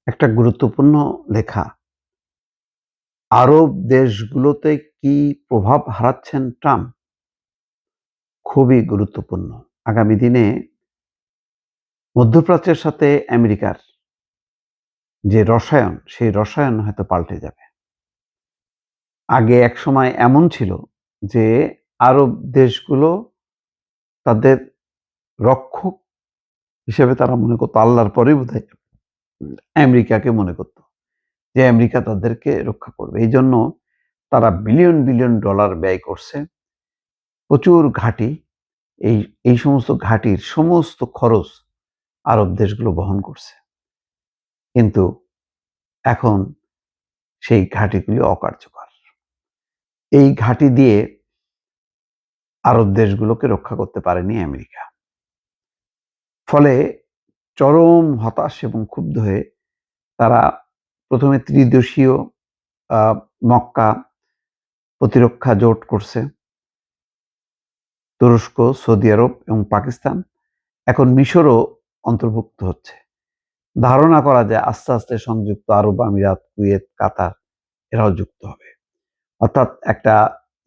একটা গুরুত্বপূর্ণ লেখা। আরব দেশগুলোতে কি প্রভাব হারাচ্ছেন ট্রাম্প? খুবই গুরুত্বপূর্ণ। আগামী দিনে মধ্যপ্রাচ্যের সাথে আমেরিকার যে রসায়ন, সেই রসায়ন হয়তো পাল্টে যাবে। আগে একসময় এমন ছিল যে আরব দেশগুলো তাদের রক্ষক হিসেবে তারা মনে করত, আল্লাহর পরেই বোধহয় আমেরিকাকে মনে করত যে আমেরিকা তাদেরকে রক্ষা করবে। এইজন্য তারা বিলিয়ন বিলিয়ন ডলার ব্যয় করছে। প্রচুর ঘাঁটি, এই এই সমস্ত ঘাঁটির সমস্ত খরচ আরব দেশগুলো বহন করছে। কিন্তু এখন সেই ঘাঁটিগুলি অকার্যকর। এই ঘাঁটি দিয়ে আরব দেশগুলোকে রক্ষা করতে পারেনি আমেরিকা। ফলে চরম হতাশ এবং ক্ষুব্ধ হয়ে তারা প্রথমে ত্রিদেশীয় মক্কা প্রতিরক্ষা জোট করছে, তুরস্ক, সৌদি আরব এবং পাকিস্তান। এখন মিশরও অন্তর্ভুক্ত হচ্ছে। ধারণা করা যায় আস্তে আস্তে সংযুক্ত আরব আমিরাত, কুয়েত, কাতার এরাও যুক্ত হবে। অর্থাৎ একটা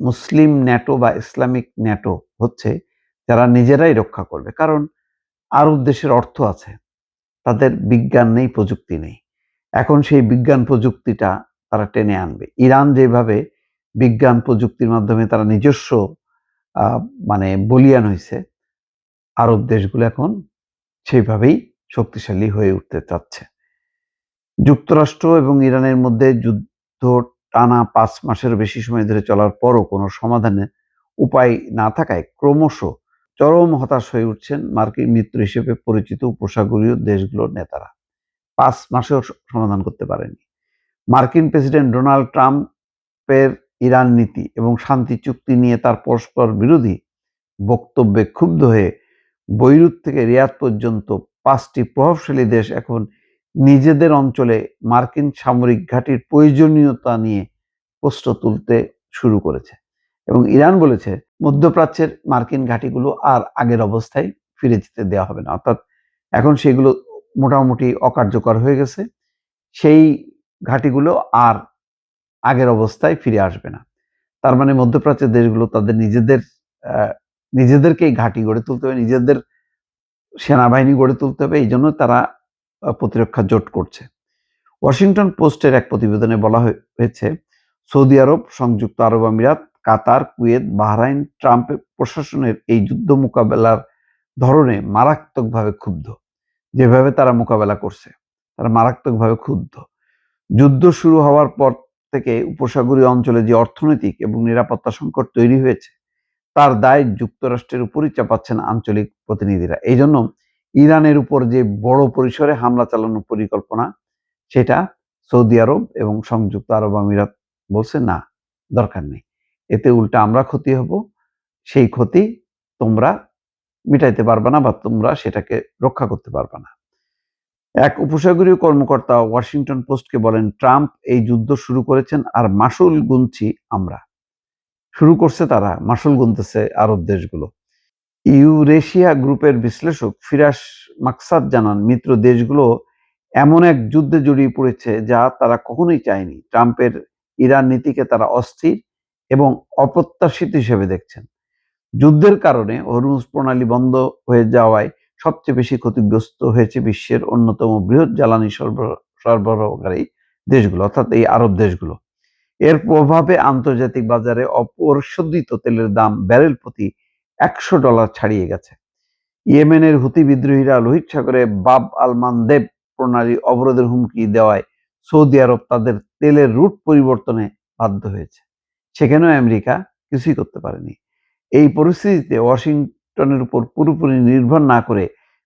মুসলিম ন্যাটো বা ইসলামিক ন্যাটো হচ্ছে যারা নিজেরাই রক্ষা করবে। কারণ আরব দেশের অর্থ আছে, তাদের বিজ্ঞান নেই, প্রযুক্তি নেই। এখন সেই বিজ্ঞান প্রযুক্তিটা তারা টেনে আনবে। ইরান যেভাবে বিজ্ঞান প্রযুক্তির মাধ্যমে তারা নিজস্ব বলীয়ান হয়েছে, আরব দেশগুলো এখন সেইভাবেই শক্তিশালী হয়ে উঠতে চাচ্ছে। যুক্তরাষ্ট্র এবং ইরানের মধ্যে যুদ্ধ টানা ৫ মাসেরও বেশি সময় ধরে চলার পরও কোনো সমাধানের উপায় না থাকায় ক্রমশ চরম হতাশ হয়ে উঠছেন মার্কিন মিত্র হিসেবে পরিচিত উপসাগরীয় দেশগুলোর নেতারা। ৫ মাসেও সমাধান করতে পারেনি। মার্কিন প্রেসিডেন্ট ডোনাল্ড ট্রাম্পের ইরান নীতি এবং শান্তি চুক্তি নিয়ে তার পরস্পর বিরোধী বক্তব্যে ক্ষুব্ধ হয়ে বৈরুত থেকে রিয়াদ পর্যন্ত ৫টি প্রভাবশালী দেশ এখন নিজেদের অঞ্চলে মার্কিন সামরিক ঘাঁটির প্রয়োজনীয়তা নিয়ে প্রশ্ন তুলতে শুরু করেছে। এবং ইরান বলেছে মধ্যপ্রাচ্যের মার্কিন ঘাঁটিগুলো আর আগের অবস্থায় ফিরে যেতে দেওয়া হবে না। অর্থাৎ এখন সেগুলো মোটামুটি অকার্যকর হয়ে গেছে। সেই ঘাঁটিগুলো আর আগের অবস্থায় ফিরে আসবে না। তার মানে মধ্যপ্রাচ্যের দেশগুলো তাদের নিজেদেরকেই ঘাঁটি গড়ে তুলতে হবে, নিজেদের সেনাবাহিনী গড়ে তুলতে হবে। এই জন্য তারা প্রতিরক্ষা জোট করছে। ওয়াশিংটন পোস্টের এক প্রতিবেদনে বলা হয়েছে, সৌদি আরব, সংযুক্ত আরব আমিরাত, কাতার, কুয়েত, বাহরাইন ট্রাম্পের প্রশাসনের এই যুদ্ধ মোকাবেলার ধরনে মারাত্মকভাবে ক্ষুব্ধ। যেভাবে তারা মোকাবেলা করছে, তারা মারাত্মকভাবে ক্ষুব্ধ। যুদ্ধ শুরু হওয়ার পর থেকে উপসাগরীয় অঞ্চলে যে অর্থনৈতিক এবং নিরাপত্তা সংকট তৈরি হয়েছে, তার দায় যুক্তরাষ্ট্রের উপরই চাপাচ্ছেন আঞ্চলিক প্রতিনিধিরা। এই জন্য ইরানের উপর যে বড় পরিসরে হামলা চালানোর পরিকল্পনা, সেটা সৌদি আরব এবং সংযুক্ত আরব আমিরাত বলছে না, দরকার নেই। এতে উল্টা আমরা ক্ষতি হব, সেই ক্ষতি তোমরা মিটাইতে পারবে না বা তোমরা সেটাকে রক্ষা করতে পারবে না। এক উপসাগরীয় কর্মকর্তা ওয়াশিংটন পোস্টকে বলেন, ট্রাম্প এই যুদ্ধ শুরু করেছেন আর মাসুল গুনছি আমরা। শুরু করছে তারা, মাসুল গুনতেছে আরব দেশগুলো। ইউরেশিয়া গ্রুপের বিশ্লেষক ফিরাস মাকসাদ জানান, মিত্র দেশগুলো এমন এক যুদ্ধে জড়িয়ে পড়েছে যা তারা কখনোই চায়নি। ট্রাম্পের ইরান নীতিকে তারা অস্থির এবং অপ্রত্যাশিত হিসেবে দেখছেন। যুদ্ধের কারণে হরমুজ প্রণালী বন্ধ হয়ে যাওয়ায় সবচেয়ে বেশি ক্ষতিগ্রস্ত হয়েছে বিশ্বের অন্যতম বৃহৎ জ্বালানি সরবরাহকারী দেশগুলো, অর্থাৎ এই আরব দেশগুলো। এর প্রভাবে আন্তর্জাতিক বাজারে অপরিশোধিত তেলের দাম ব্যারেল প্রতি $100 ছাড়িয়ে গেছে। ইয়েমেনের হুতি বিদ্রোহীরা লোহিত সাগরে বাব আল মানদেব প্রণালী অবরোধের হুমকি দেওয়ায় সৌদি আরব তাদের তেলের রুট পরিবর্তনে বাধ্য হয়েছে। সেখানেও আমেরিকা কিছুই করতে পারেনি। এই পরিস্থিতিতে ওয়াশিংটনের উপর পুরোপুরি নির্ভর না করে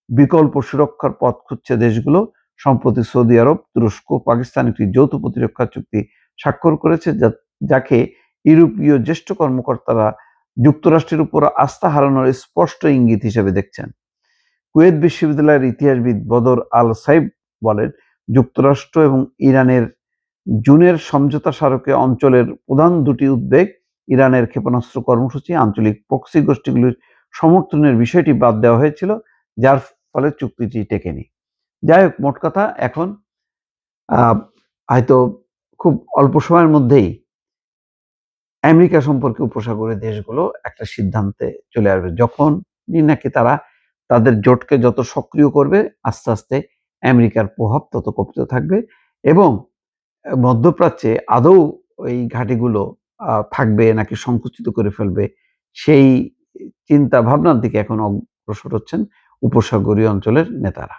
বিকল্প সুরক্ষার পথ খুঁজছে দেশগুলো। সম্প্রতি সৌদি আরব, তুরস্ক, পাকিস্তান একটি যৌথ প্রতিরক্ষা চুক্তি স্বাক্ষর করেছে, যাকে ইউরোপীয় জ্যেষ্ঠ কর্মকর্তারা যুক্তরাষ্ট্রের উপর আস্থা হারানোর স্পষ্ট ইঙ্গিত হিসেবে দেখছেন। কুয়েত বিশ্ববিদ্যালয়ের ইতিহাসবিদ বদর আল সাইব বলেন, যুক্তরাষ্ট্র এবং ইরানের জুনের সমঝোতা স্মারকে অঞ্চলের প্রধান দুটি উদ্বেগ, ইরানের ক্ষেপণাস্ত্র কর্মসূচি, আঞ্চলিক প্রক্সি গোষ্ঠীগুলির সমর্থনের বিষয়টি বাদ দেওয়া হয়েছিল, যার ফলে চুক্তিটি টেকেনি। যাই হোক, মোট কথা এখন হয়তো খুব অল্প সময়ের মধ্যেই আমেরিকা সম্পর্কে উপসাগরীয় দেশগুলো একটা সিদ্ধান্তে চলে আসবে। যখনই নাকি তারা তাদের জোটকে যত সক্রিয় করবে, আস্তে, আস্তে আমেরিকার প্রভাব তত কমতে থাকবে এবং মধ্যপ্রাচ্যে আদৌ ওই ঘাঁটিগুলো থাকবে নাকি সংকুচিত করে ফেলবে, সেই চিন্তা ভাবনার দিকে এখন অগ্রসর হচ্ছেন উপসাগরীয় অঞ্চলের নেতারা।